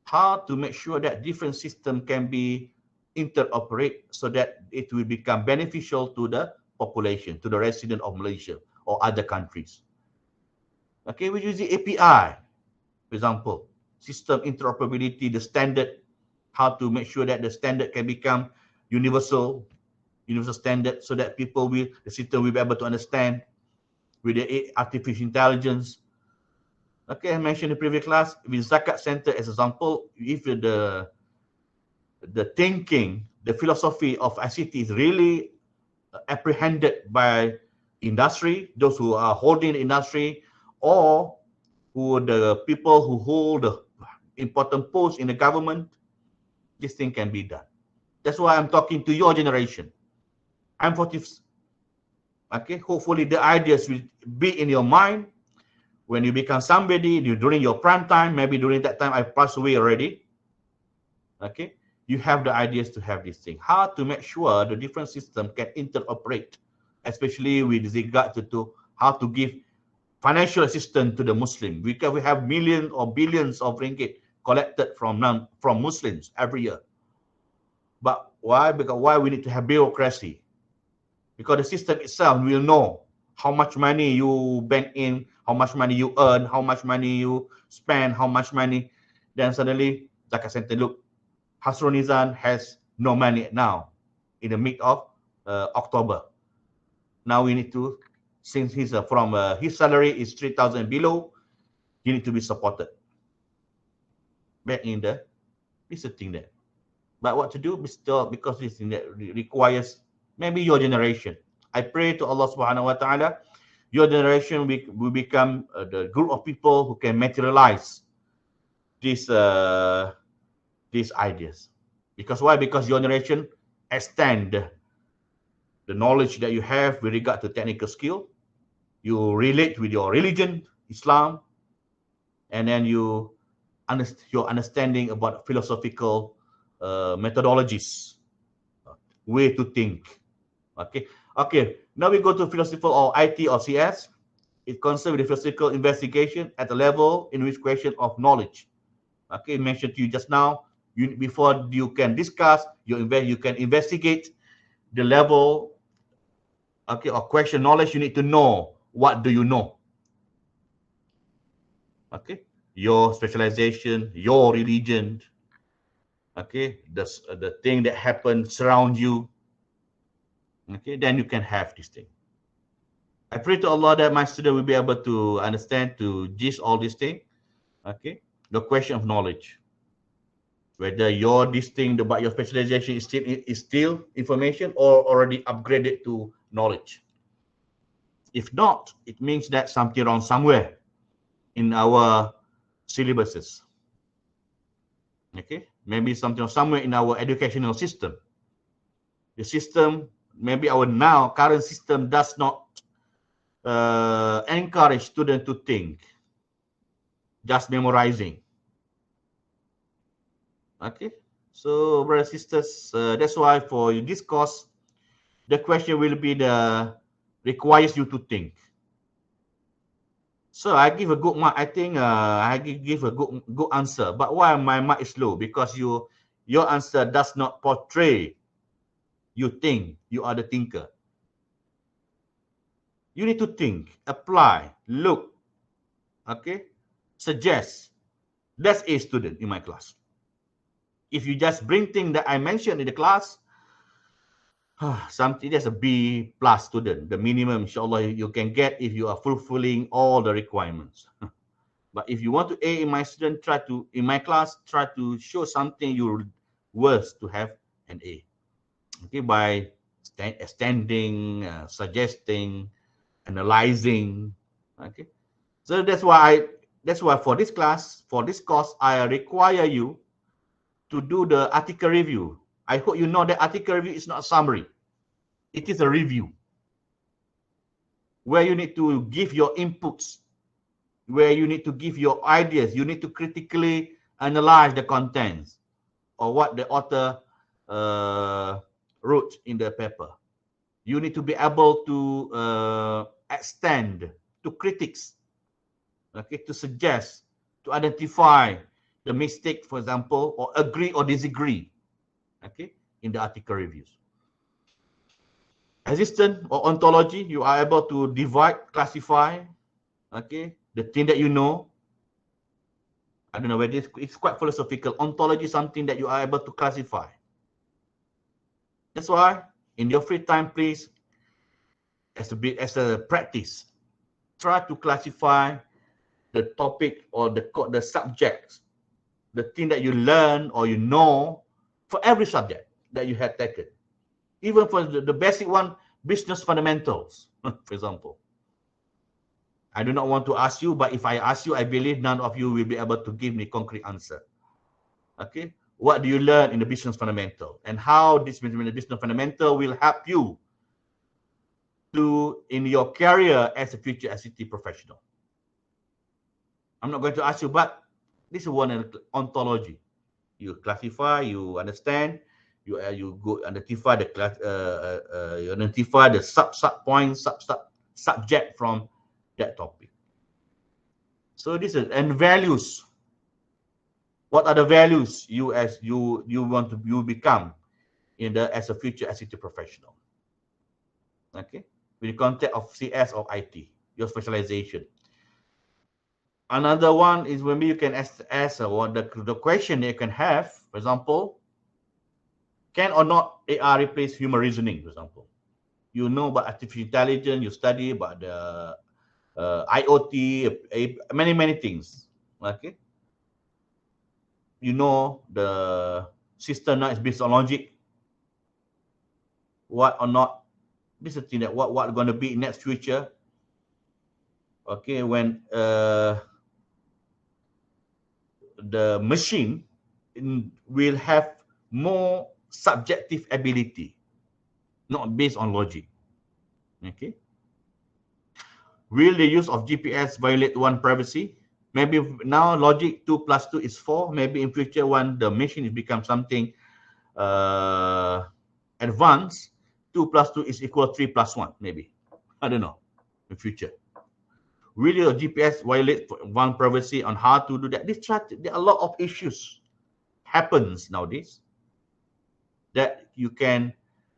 How to make sure that different system can be interoperate so that it will become beneficial to the population, to the resident of Malaysia or other countries. Okay, we use the API, for example, system interoperability, the standard, how to make sure that the standard can become universal standard, so that the system will be able to understand with the artificial intelligence. Okay, I mentioned in the previous class with zakat center as example. If the thinking, the philosophy of ICT is really apprehended by industry, those who are holding the industry, or who the people who hold the important posts in the government. This thing can be done. That's why I'm talking to your generation. I'm 40. Okay, hopefully the ideas will be in your mind when you become somebody during your prime time. Maybe during that time I passed away already. Okay, you have the ideas to have this thing. How to make sure the different system can interoperate, especially with regard to how to give financial assistance to the Muslim, because we have millions or billions of ringgit collected from Muslims every year. But why? Because why we need to have bureaucracy? Because the system itself will know how much money you bank in, how much money you earn, how much money you spend, how much money. Then suddenly, Zakat Center, look, Hasronizan has no money now in the mid of October. Now we need to, since he's from his salary is 3,000 below, he need to be supported. Back in the, this is the thing there. But what to do? Because this thing that requires maybe your generation. I pray to Allah Subhanahu wa Taala, your generation will become the group of people who can materialize these ideas. Because why? Because your generation extend the knowledge that you have with regard to technical skill. You relate with your religion, Islam, and then your understanding about philosophical methodologies, way to think. Okay. Now we go to philosophical or IT or CS. It concerns with the philosophical investigation at the level in which question of knowledge. Okay, mentioned to you just now. Before you can discuss, you can investigate the level. Okay, or question knowledge. You need to know what do you know. Okay, your specialization, your religion. Okay, the thing that happens around you. Okay, then you can have this thing. I pray to Allah that my student will be able to understand, to gist all these things. Okay, the question of knowledge, whether your this thing about your specialization is still information or already upgraded to knowledge. If not, it means that something wrong somewhere in our syllabuses. Okay, maybe something somewhere in our educational system. The system, maybe our now current system does not encourage students to think, just memorizing. Okay, so brothers and sisters, that's why for this course, the question will be requires you to think. So I give a good mark. I think I give a good answer. But why my mark is low? Because your answer does not portray you think you are the thinker. You need to think, apply, look, okay, suggest. That's a student in my class. If you just bring things that I mentioned in the class, something that's a B+ student, the minimum, inshallah, you can get if you are fulfilling all the requirements. But if you want to A in my student, in my class, try to show something you're worth to have an A. Okay, by standing, suggesting, analyzing. Okay, so that's why for this class, for this course, I require you to do the article review. I hope you know that article review is not a summary. It is a review where you need to give your inputs, where you need to give your ideas. You need to critically analyze the contents or what the author wrote in the paper. You need to be able to extend to critics, okay, to suggest, to identify the mistake, for example, or agree or disagree, okay, in the article reviews. Existence or ontology, you are able to divide, classify, okay, the thing that you know. I don't know whether it's quite philosophical. Ontology is something that you are able to classify. That's why in your free time, please, as a practice, try to classify the topic or the subjects, the thing that you learn or you know for every subject that you have taken. Even for the basic one, business fundamentals, for example. I do not want to ask you, but if I ask you, I believe none of you will be able to give me concrete answer. Okay, what do you learn in the business fundamental, and how this business fundamental will help you to in your career as a future ICT professional? I'm not going to ask you, but this is one ontology. You classify, you understand, you go identify the class, you identify the subject from that topic. So this is, and values. What are the values you want to become as a future ICT professional? Okay, with the context of CS or IT, your specialization. Another one is maybe you can ask the question you can have, for example, can or not AI replace human reasoning, for example? You know about artificial intelligence, you study about the IoT, many things. Okay, you know the system now is based on logic. What or not? This is the thing that what going to be in next future. Okay, when the machine will have more subjective ability, not based on logic. Okay. Will the use of GPS violate one privacy? Maybe now logic 2 plus 2 is 4. Maybe in future when the machine become something advanced, 2 plus 2 is equal 3 plus 1. Maybe. I don't know. In future. Will your GPS violate one privacy on how to do that? There are a lot of issues happens nowadays that you can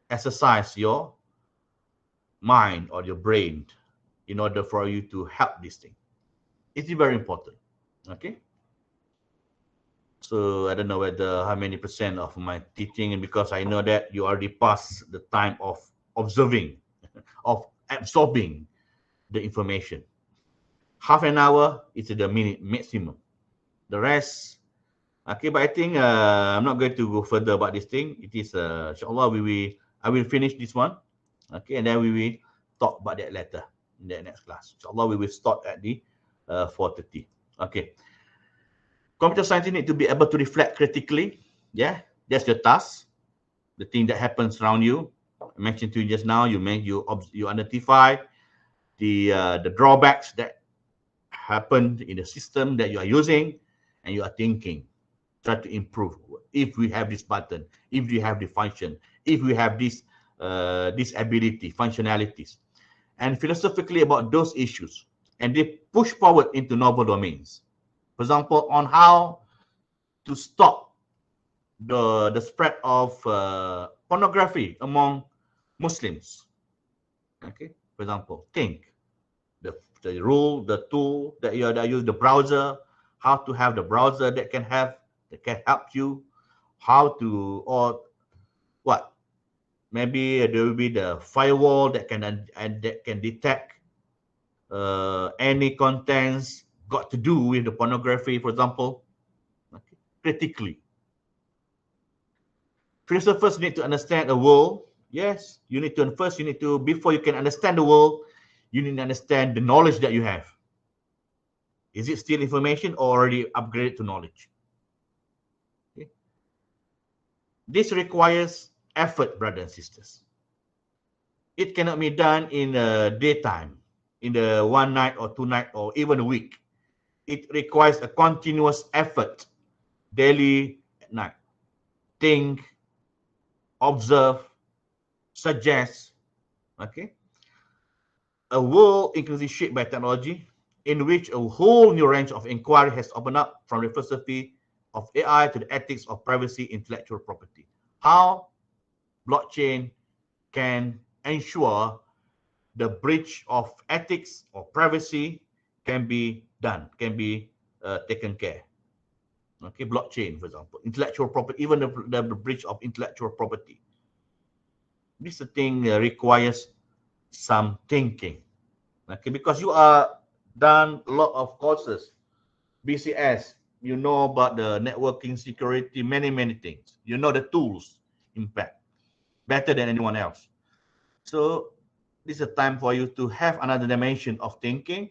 exercise your mind or your brain in order for you to help this thing. It's very important. Okay. So I don't know whether how many percent of my teaching, and because I know that you already passed the time of observing, of absorbing the information. Half an hour is the minute maximum. The rest, okay, but I think I'm not going to go further about this thing. It is inshallah I will finish this one. Okay, and then we will talk about that later in the next class. Inshallah, we will start at the 4:30. Okay. Computer scientists need to be able to reflect critically. Yeah, that's your task. The thing that happens around you. I mentioned to you just now. You identify the drawbacks that happened in the system that you are using, and you are thinking, try to improve. If we have this button, if we have the function, if we have this ability, functionalities, and philosophically about those issues, and they push forward into novel domains. For example, on how to stop the spread of pornography among Muslims. Okay, for example, think the rule, the tool that you use, the browser, how to have the browser that can help you, how to, or what, maybe there will be the firewall that can detect any contents got to do with the pornography, for example. Okay. Critically, philosophers need to understand the world. Yes, you need to before you can understand the world, you need to understand the knowledge that you have. Is it still information or already upgraded to knowledge? Okay. This requires effort, brothers and sisters. It cannot be done in daytime, in the one night or 2 night or even a week. It requires a continuous effort, daily, at night. Think, observe, suggest. Okay. A world increasingly shaped by technology, in which a whole new range of inquiry has opened up, from the philosophy of AI to the ethics of privacy, intellectual property. How blockchain can ensure the breach of ethics or privacy can be done, can be taken care. Okay, blockchain, for example, intellectual property, even the breach of intellectual property. This thing requires some thinking. Okay, because you are done a lot of courses, BCS, you know about the networking security, many things. You know the tools, in fact, better than anyone else. So this is a time for you to have another dimension of thinking,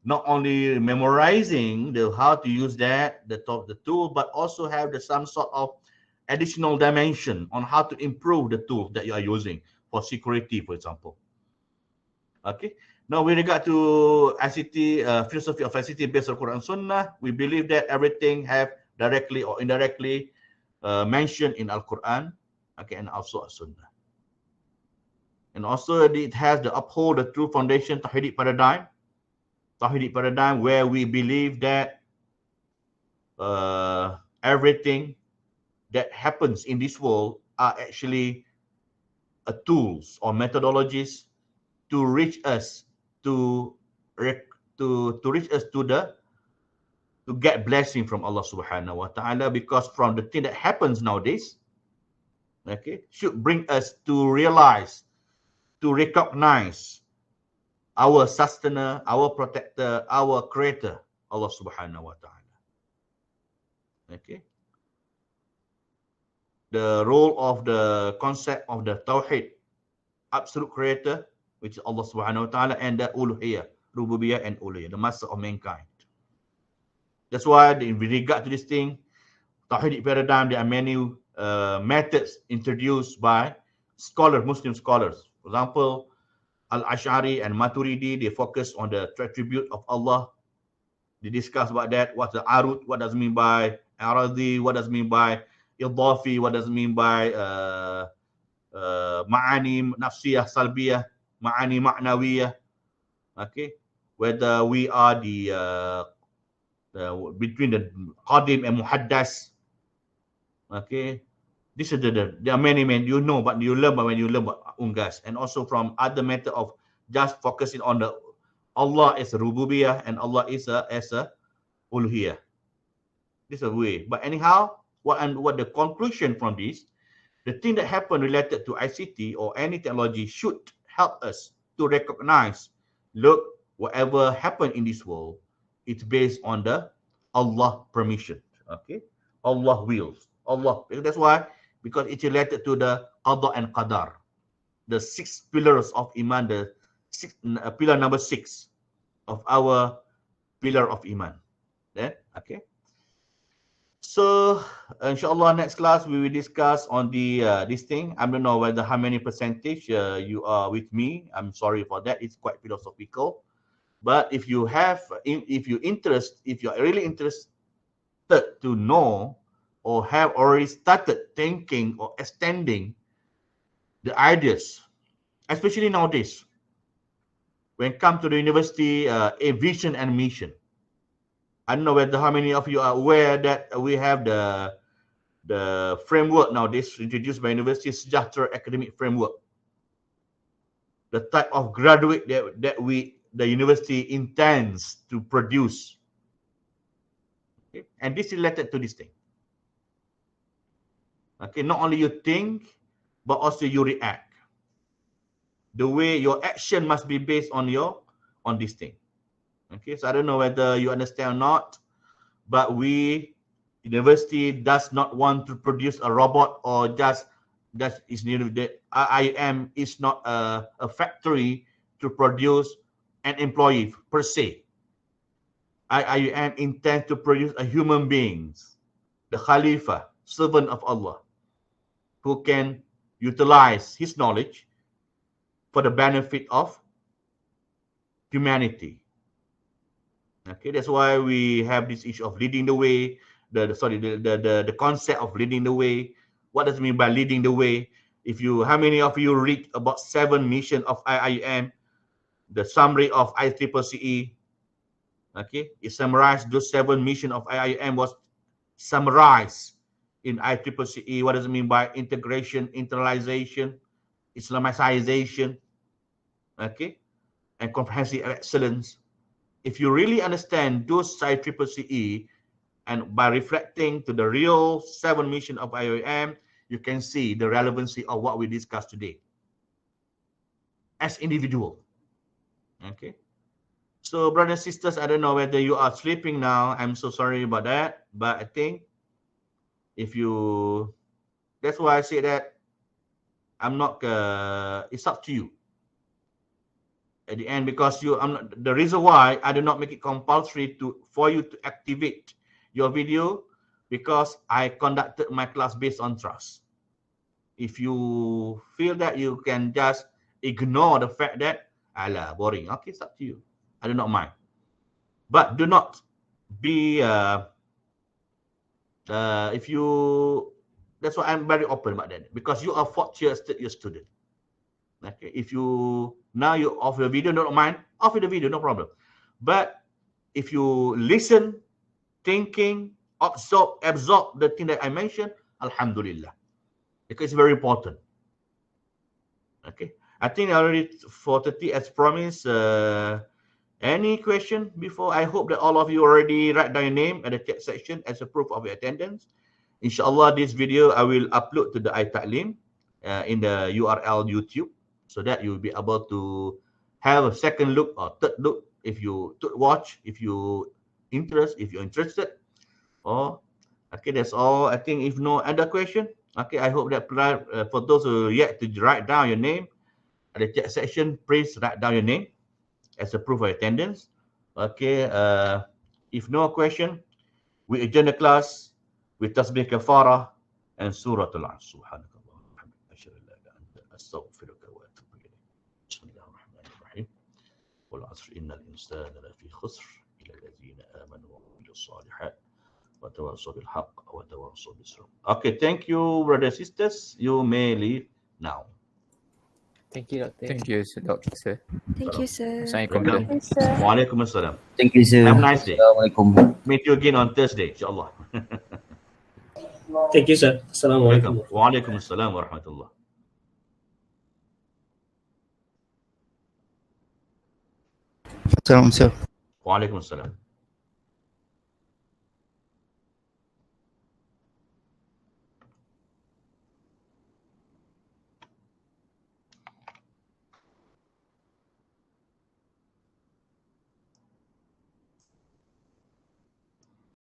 not only memorizing the how to use that the tool, but also have some sort of additional dimension on how to improve the tool that you are using for security, for example. Okay. Now, with regard to ICT, philosophy of ICT based on Quran and Sunnah, we believe that everything have directly or indirectly mentioned in Al Quran, okay, and also Al Sunnah. And also it has to uphold the true foundation Tawhidic paradigm. Tawhidic paradigm where we believe that everything that happens in this world are actually tools or methodologies to reach us to reach us to get blessing from Allah Subhanahu wa Ta'ala, because from the thing that happens nowadays, okay, should bring us to realize, to recognize our sustainer, our protector, our creator, Allah Subhanahu wa Ta'ala. Okay. The role of the concept of the Tawhid, absolute creator, which is Allah Subhanahu wa Ta'ala, and the Uluhiyah, Rububiyah and Uluhiyah, the master of mankind. That's why in regard to this thing, Tawhidic paradigm, there are many methods introduced by scholars, Muslim scholars. For example, Al-Ash'ari and Maturidi, they focus on the attribute of Allah. They discuss about that. What's the arut? What does it mean by aradi? What does it mean by idafi? What does it mean by ma'ani nafsiyah salbiyah, ma'ani ma'nawiyah? Okay, whether we are the between the qadim and muhaddas. Okay, this is there are many you know, but you learn when you learn about ungas, and also from other method of just focusing on the Allah as a rububiyah and Allah is as a uluhiyah. This is a way. But anyhow, what the conclusion from this, the thing that happened related to ICT or any technology should help us to recognize, look, whatever happened in this world, it's based on the Allah permission. Okay, Allah wills. Allah. That's why, because it's related to the qada and qadar, the 6 pillars of iman, the pillar number 6 of our pillar of iman. Then, okay. So, inshallah, next class we will discuss on the this thing. I don't know whether how many percentage you are with me. I'm sorry for that. It's quite philosophical. But if you have, if you're really interested to know or have already started thinking or extending the ideas, especially nowadays, when it comes to the university, a vision and mission. I don't know whether how many of you are aware that we have the framework nowadays introduced by university, Sejahtera academic framework. The type of graduate that the university intends to produce. Okay? And this is related to this thing. Okay, not only you think, but also you react. The way your action must be based on this thing. Okay, so I don't know whether you understand or not, but university does not want to produce a robot or just that is needed. The IIM is not a factory to produce an employee per se. IIM intends to produce a human beings, the Khalifa, servant of Allah, who can utilize his knowledge for the benefit of humanity. Okay, that's why we have this issue of leading the way. The concept of leading the way. What does it mean by leading the way? How many of you read about 7 missions of IIM, the summary of IEEE? Okay, it summarized those 7 missions of IIM was summarized in IEEE. What does it mean by integration, internalization, Islamicization, okay, and comprehensive excellence? If you really understand those IEEE, and by reflecting to the real 7 mission of IOM, you can see the relevancy of what we discussed today as individual. Okay. So, brothers and sisters, I don't know whether you are sleeping now. I'm so sorry about that. But I think that's why I say that I'm not, it's up to you. at the end, because the reason why I do not make it compulsory for you to activate your video, because I conducted my class based on trust. If you feel that you can just ignore the fact that boring, okay, it's up to you. I do not mind, but do not be if you. That's why I'm very open about that, because you are fourth year, third year student. Okay, if you off your video, don't mind, off the video, no problem. But if you listen, thinking, absorb the thing that I mentioned, alhamdulillah, because it's very important. Okay, I think already 4:30 as promised. Any question before? I hope that all of you already write down your name at the chat section as a proof of your attendance. Inshallah, this video I will upload to the iTa'lim in the URL YouTube, so that you'll be able to have a second look or third look if you watch, if you're interested. Okay, that's all. I think if no other question, okay, I hope that for those who yet to write down your name at the chat section, please write down your name as a proof of attendance. Okay, if no question, we adjourn the class with tasbih kafara and surah al-Asr. Subhanakallah wa bihamdika, asyhadu an la ilaha illa anta, astaghfiruka wa atubu ilayk. Bismillahirrahmanirrahim. Wal 'asr innal insana lafi khusr illa alladhina amanu wa 'amilus solihat wa tawassaw bil haqq wa tawassaw bis sabr. Okay, thank you, brothers and sisters. You may leave now. Thank you, Doctor. Thank you, Doctor, sir. Thank you, sir. Assalamualaikum. Welcome. Yes, sir. Waalaikumsalam. Thank you, sir. Have a nice day. Assalamualaikum. Meet you again on Thursday, inshallah. Thank you, sir. Assalamualaikum. Waalaikumsalam warahmatullah. Assalamualaikum, sir. Waalaikumsalam.